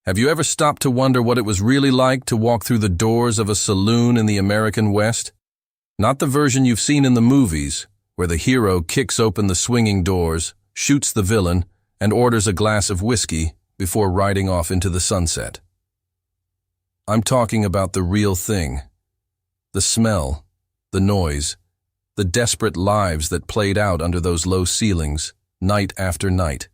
Have you ever stopped to wonder what it was really like to walk through the doors of a saloon in the American West? Not the version you've seen in the movies, where the hero kicks open the swinging doors, shoots the villain, and orders a glass of whiskey before riding off into the sunset. I'm talking about the real thing. The smell, the noise, the desperate lives that played out under those low ceilings, night after night.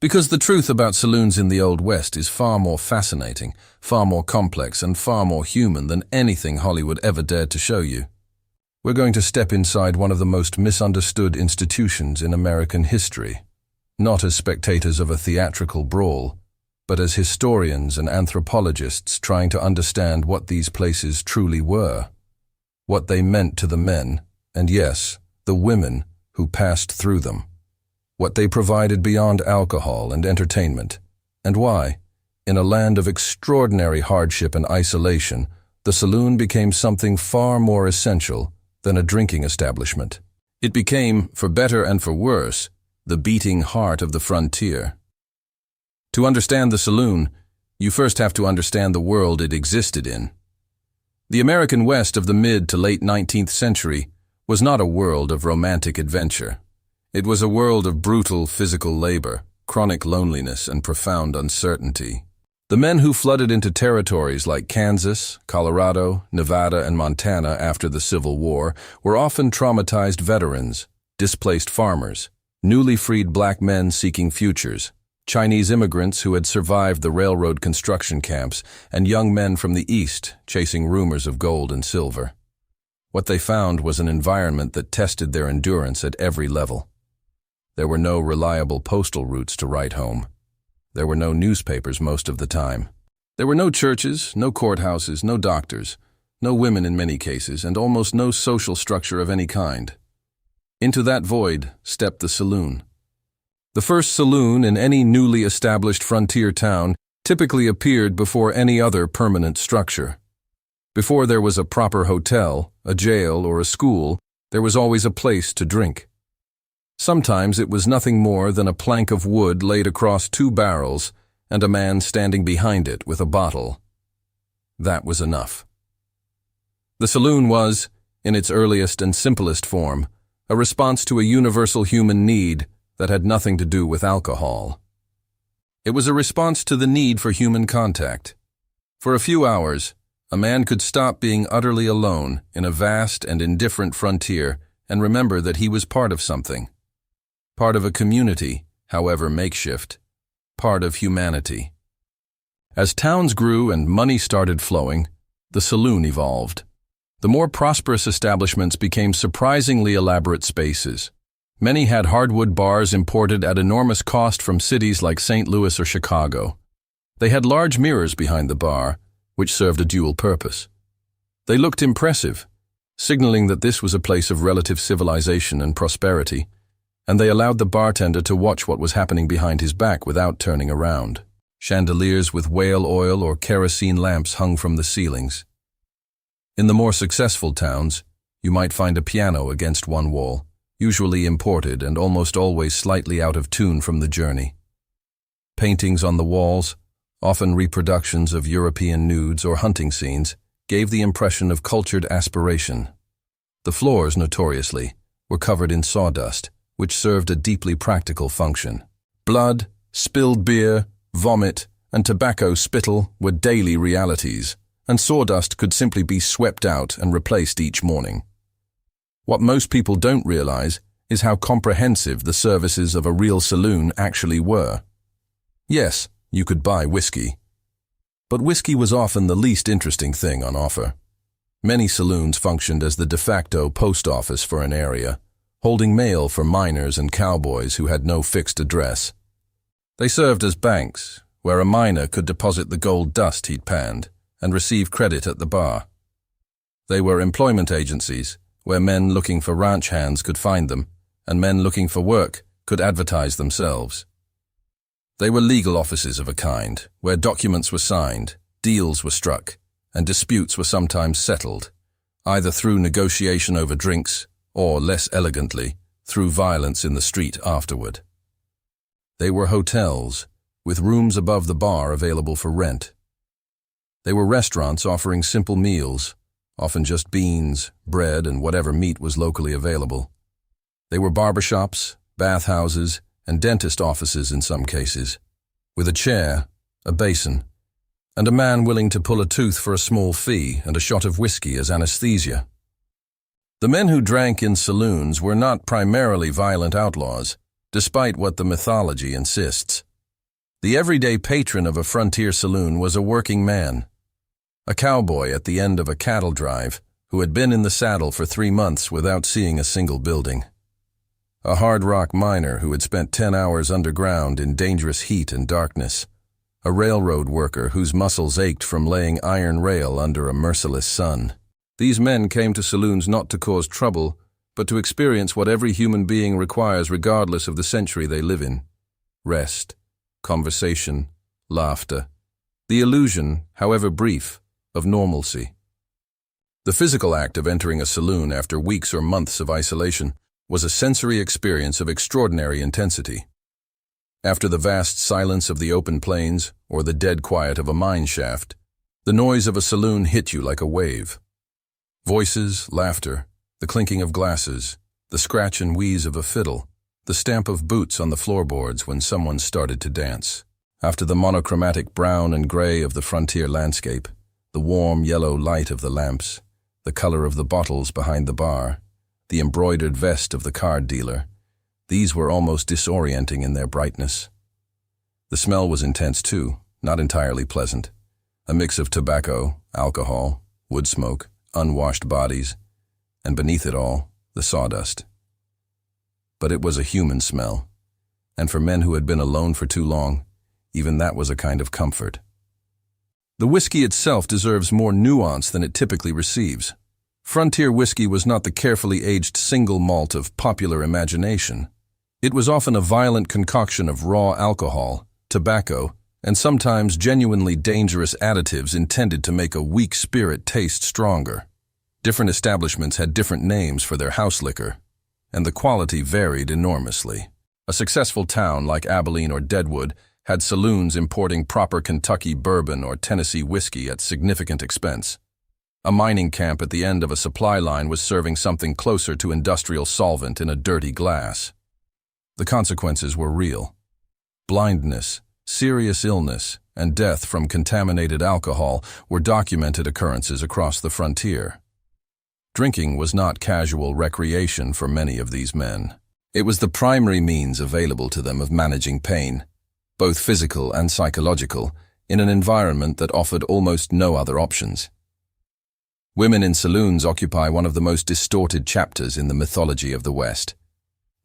Because the truth about saloons in the Old West is far more fascinating, far more complex, and far more human than anything Hollywood ever dared to show you. We're going to step inside one of the most misunderstood institutions in American history, not as spectators of a theatrical brawl, but as historians and anthropologists trying to understand what these places truly were, what they meant to the men, and yes, the women who passed through them, what they provided beyond alcohol and entertainment, and why, in a land of extraordinary hardship and isolation, the saloon became something far more essential than a drinking establishment. It became, for better and for worse, the beating heart of the frontier. To understand the saloon, you first have to understand the world it existed in. The American West of the mid to late 19th century was not a world of romantic adventure. It was a world of brutal physical labor, chronic loneliness, and profound uncertainty. The men who flooded into territories like Kansas, Colorado, Nevada, and Montana after the Civil War were often traumatized veterans, displaced farmers, newly freed black men seeking futures, Chinese immigrants who had survived the railroad construction camps, and young men from the East chasing rumors of gold and silver. What they found was an environment that tested their endurance at every level. There were no reliable postal routes to write home. There were no newspapers most of the time. There were no churches, no courthouses, no doctors, no women in many cases, and almost no social structure of any kind. Into that void stepped the saloon. The first saloon in any newly established frontier town typically appeared before any other permanent structure. Before there was a proper hotel, a jail, or a school, there was always a place to drink. Sometimes it was nothing more than a plank of wood laid across two barrels and a man standing behind it with a bottle. That was enough. The saloon was, in its earliest and simplest form, a response to a universal human need that had nothing to do with alcohol. It was a response to the need for human contact. For a few hours, a man could stop being utterly alone in a vast and indifferent frontier and remember that he was part of something. Part of a community, however makeshift, part of humanity. As towns grew and money started flowing, the saloon evolved. The more prosperous establishments became surprisingly elaborate spaces. Many had hardwood bars imported at enormous cost from cities like St. Louis or Chicago. They had large mirrors behind the bar, which served a dual purpose. They looked impressive, signaling that this was a place of relative civilization and prosperity, and they allowed the bartender to watch what was happening behind his back without turning around. Chandeliers with whale oil or kerosene lamps hung from the ceilings. In the more successful towns, you might find a piano against one wall, usually imported and almost always slightly out of tune from the journey. Paintings on the walls, often reproductions of European nudes or hunting scenes, gave the impression of cultured aspiration. The floors, notoriously, were covered in sawdust, which served a deeply practical function. Blood, spilled beer, vomit, and tobacco spittle were daily realities, and sawdust could simply be swept out and replaced each morning. What most people don't realize is how comprehensive the services of a real saloon actually were. Yes, you could buy whiskey. But whiskey was often the least interesting thing on offer. Many saloons functioned as the de facto post office for an area, holding mail for miners and cowboys who had no fixed address. They served as banks, where a miner could deposit the gold dust he'd panned and receive credit at the bar. They were employment agencies, where men looking for ranch hands could find them, and men looking for work could advertise themselves. They were legal offices of a kind, where documents were signed, deals were struck, and disputes were sometimes settled, either through negotiation over drinks, or, less elegantly, through violence in the street afterward. They were hotels, with rooms above the bar available for rent. They were restaurants offering simple meals, often just beans, bread, and whatever meat was locally available. They were barbershops, bathhouses, and dentist offices in some cases, with a chair, a basin, and a man willing to pull a tooth for a small fee and a shot of whiskey as anesthesia. The men who drank in saloons were not primarily violent outlaws, despite what the mythology insists. The everyday patron of a frontier saloon was a working man, a cowboy at the end of a cattle drive who had been in the saddle for 3 months without seeing a single building. A hard rock miner who had spent 10 hours underground in dangerous heat and darkness. A railroad worker whose muscles ached from laying iron rail under a merciless sun. These men came to saloons not to cause trouble, but to experience what every human being requires regardless of the century they live in. Rest, conversation, laughter. The illusion, however brief, of normalcy. The physical act of entering a saloon after weeks or months of isolation was a sensory experience of extraordinary intensity. After the vast silence of the open plains or the dead quiet of a mine shaft, the noise of a saloon hit you like a wave. Voices, laughter, the clinking of glasses, the scratch and wheeze of a fiddle, the stamp of boots on the floorboards when someone started to dance. After the monochromatic brown and gray of the frontier landscape, the warm yellow light of the lamps, the color of the bottles behind the bar, the embroidered vest of the card dealer, these were almost disorienting in their brightness. The smell was intense too, not entirely pleasant. A mix of tobacco, alcohol, wood smoke, unwashed bodies, and beneath it all, the sawdust. But it was a human smell, and for men who had been alone for too long, even that was a kind of comfort. The whiskey itself deserves more nuance than it typically receives. Frontier whiskey was not the carefully aged single malt of popular imagination. It was often a violent concoction of raw alcohol, tobacco, and sometimes genuinely dangerous additives intended to make a weak spirit taste stronger. Different establishments had different names for their house liquor, and the quality varied enormously. A successful town like Abilene or Deadwood had saloons importing proper Kentucky bourbon or Tennessee whiskey at significant expense. A mining camp at the end of a supply line was serving something closer to industrial solvent in a dirty glass. The consequences were real. Blindness, serious illness, and death from contaminated alcohol were documented occurrences across the frontier. Drinking was not casual recreation for many of these men. It was the primary means available to them of managing pain, both physical and psychological, in an environment that offered almost no other options. Women in saloons occupy one of the most distorted chapters in the mythology of the West.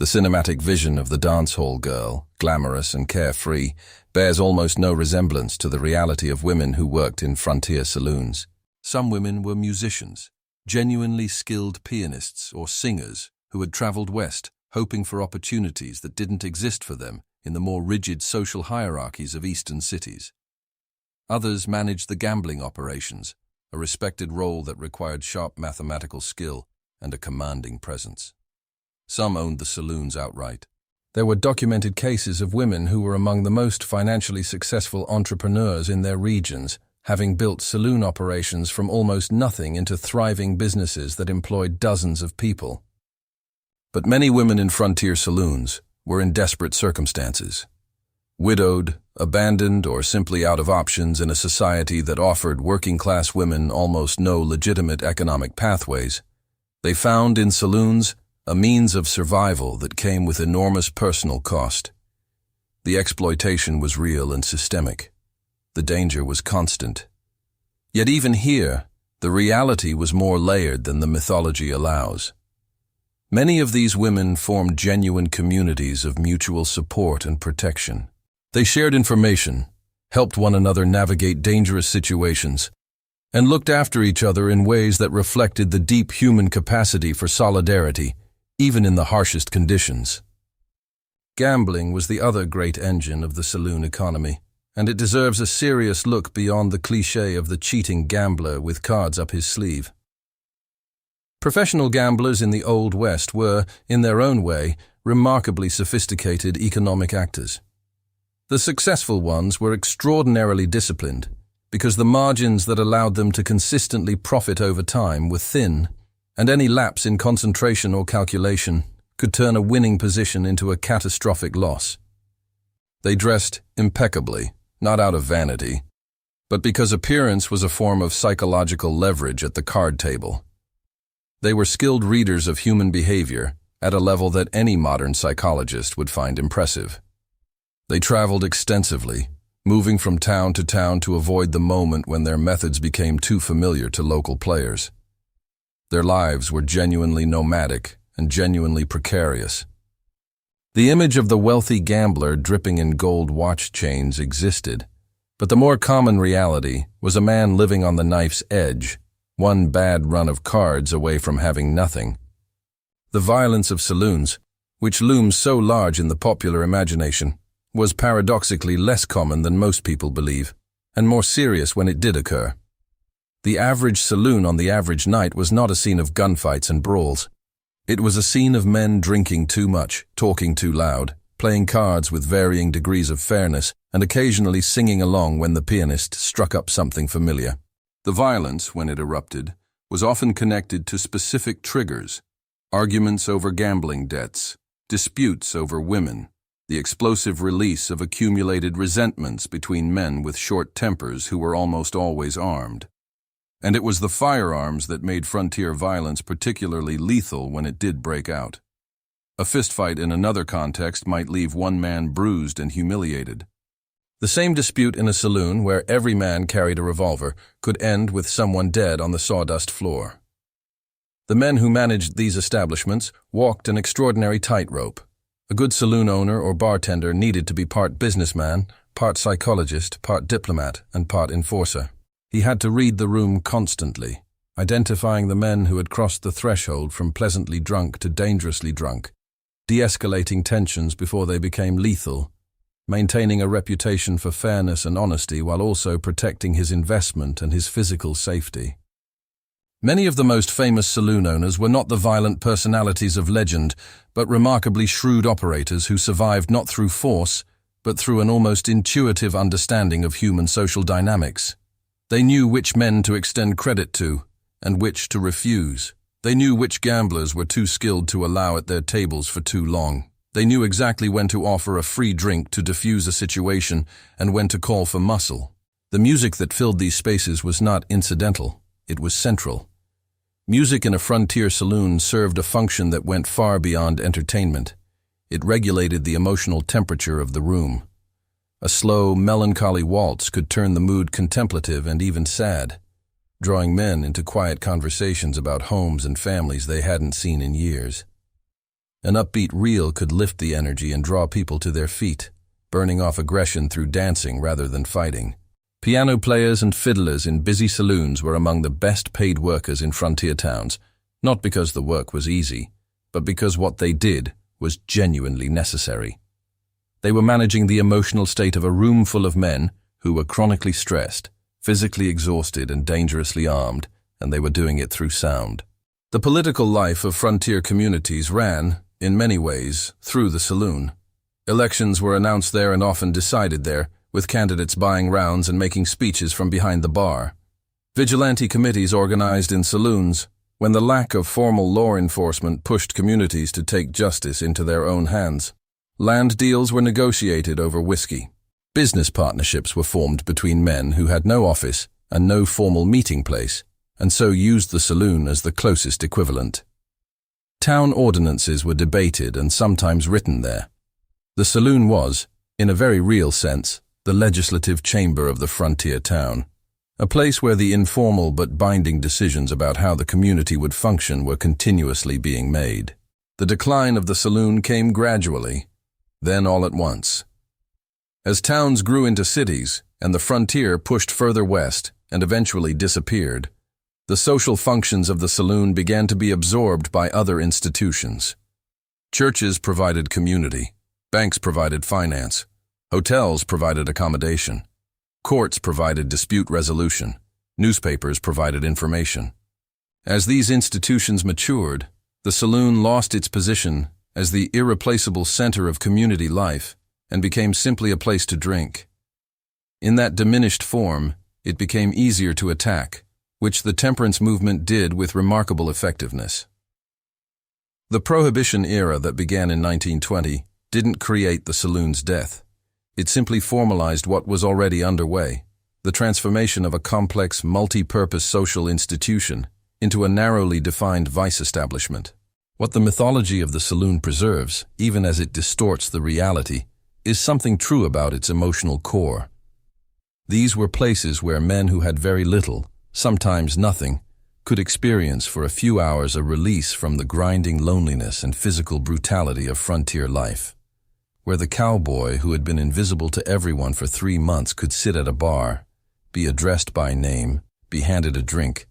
The cinematic vision of the dance hall girl, glamorous and carefree, bears almost no resemblance to the reality of women who worked in frontier saloons. Some women were musicians, genuinely skilled pianists or singers who had traveled west, hoping for opportunities that didn't exist for them in the more rigid social hierarchies of eastern cities. Others managed the gambling operations, a respected role that required sharp mathematical skill and a commanding presence. Some owned the saloons outright. There were documented cases of women who were among the most financially successful entrepreneurs in their regions, having built saloon operations from almost nothing into thriving businesses that employed dozens of people. But many women in frontier saloons were in desperate circumstances. Widowed, abandoned, or simply out of options in a society that offered working-class women almost no legitimate economic pathways, they found in saloons a means of survival that came with enormous personal cost. The exploitation was real and systemic. The danger was constant. Yet even here, the reality was more layered than the mythology allows. Many of these women formed genuine communities of mutual support and protection. They shared information, helped one another navigate dangerous situations, and looked after each other in ways that reflected the deep human capacity for solidarity, even in the harshest conditions. Gambling was the other great engine of the saloon economy, and it deserves a serious look beyond the cliché of the cheating gambler with cards up his sleeve. Professional gamblers in the Old West were, in their own way, remarkably sophisticated economic actors. The successful ones were extraordinarily disciplined because the margins that allowed them to consistently profit over time were thin, and any lapse in concentration or calculation could turn a winning position into a catastrophic loss. They dressed impeccably, not out of vanity, but because appearance was a form of psychological leverage at the card table. They were skilled readers of human behavior at a level that any modern psychologist would find impressive. They traveled extensively, moving from town to town to avoid the moment when their methods became too familiar to local players. Their lives were genuinely nomadic and genuinely precarious. The image of the wealthy gambler dripping in gold watch chains existed, but the more common reality was a man living on the knife's edge, one bad run of cards away from having nothing. The violence of saloons, which looms so large in the popular imagination, was paradoxically less common than most people believe, and more serious when it did occur. The average saloon on the average night was not a scene of gunfights and brawls. It was a scene of men drinking too much, talking too loud, playing cards with varying degrees of fairness, and occasionally singing along when the pianist struck up something familiar. The violence, when it erupted, was often connected to specific triggers: arguments over gambling debts, disputes over women, the explosive release of accumulated resentments between men with short tempers who were almost always armed. And it was the firearms that made frontier violence particularly lethal when it did break out. A fistfight in another context might leave one man bruised and humiliated. The same dispute in a saloon where every man carried a revolver could end with someone dead on the sawdust floor. The men who managed these establishments walked an extraordinary tightrope. A good saloon owner or bartender needed to be part businessman, part psychologist, part diplomat, and part enforcer. He had to read the room constantly, identifying the men who had crossed the threshold from pleasantly drunk to dangerously drunk, de-escalating tensions before they became lethal, maintaining a reputation for fairness and honesty while also protecting his investment and his physical safety. Many of the most famous saloon owners were not the violent personalities of legend, but remarkably shrewd operators who survived not through force, but through an almost intuitive understanding of human social dynamics. They knew which men to extend credit to, and which to refuse. They knew which gamblers were too skilled to allow at their tables for too long. They knew exactly when to offer a free drink to diffuse a situation and when to call for muscle. The music that filled these spaces was not incidental, it was central. Music in a frontier saloon served a function that went far beyond entertainment. It regulated the emotional temperature of the room. A slow, melancholy waltz could turn the mood contemplative and even sad, drawing men into quiet conversations about homes and families they hadn't seen in years. An upbeat reel could lift the energy and draw people to their feet, burning off aggression through dancing rather than fighting. Piano players and fiddlers in busy saloons were among the best paid workers in frontier towns, not because the work was easy, but because what they did was genuinely necessary. They were managing the emotional state of a room full of men who were chronically stressed, physically exhausted and dangerously armed, and they were doing it through sound. The political life of frontier communities ran, in many ways, through the saloon. Elections were announced there and often decided there, with candidates buying rounds and making speeches from behind the bar. Vigilante committees organized in saloons, when the lack of formal law enforcement pushed communities to take justice into their own hands. Land deals were negotiated over whiskey. Business partnerships were formed between men who had no office and no formal meeting place, and so used the saloon as the closest equivalent. Town ordinances were debated and sometimes written there. The saloon was, in a very real sense, the legislative chamber of the frontier town, a place where the informal but binding decisions about how the community would function were continuously being made. The decline of the saloon came gradually, then all at once. As towns grew into cities and the frontier pushed further west and eventually disappeared, the social functions of the saloon began to be absorbed by other institutions. Churches provided community, banks provided finance, hotels provided accommodation, courts provided dispute resolution, newspapers provided information. As these institutions matured, the saloon lost its position as the irreplaceable center of community life and became simply a place to drink. In that diminished form, it became easier to attack, which the temperance movement did with remarkable effectiveness. The Prohibition era that began in 1920 didn't create the saloon's death. It simply formalized what was already underway, the transformation of a complex, multi-purpose social institution into a narrowly defined vice establishment. What the mythology of the saloon preserves, even as it distorts the reality, is something true about its emotional core. These were places where men who had very little, sometimes nothing, could experience for a few hours a release from the grinding loneliness and physical brutality of frontier life, where the cowboy who had been invisible to everyone for 3 months could sit at a bar, be addressed by name, be handed a drink,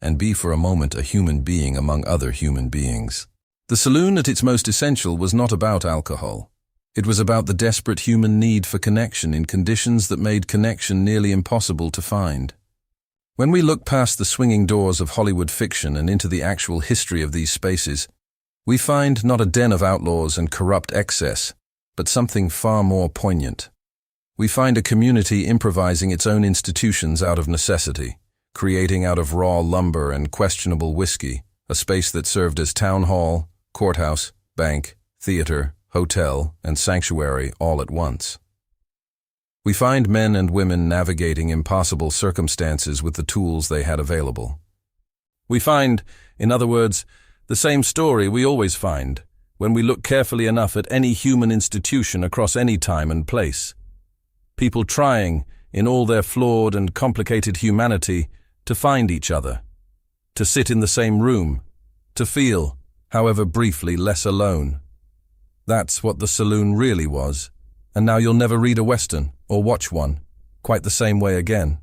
and be for a moment a human being among other human beings. The saloon at its most essential was not about alcohol. It was about the desperate human need for connection in conditions that made connection nearly impossible to find. When we look past the swinging doors of Hollywood fiction and into the actual history of these spaces, we find not a den of outlaws and corrupt excess, but something far more poignant. We find a community improvising its own institutions out of necessity, creating out of raw lumber and questionable whiskey, a space that served as town hall, courthouse, bank, theater, hotel, and sanctuary all at once. We find men and women navigating impossible circumstances with the tools they had available. We find, in other words, the same story we always find when we look carefully enough at any human institution across any time and place. People trying, in all their flawed and complicated humanity, to find each other, to sit in the same room, to feel, however briefly, less alone. That's what the saloon really was, and now you'll never read a Western or watch one quite the same way again.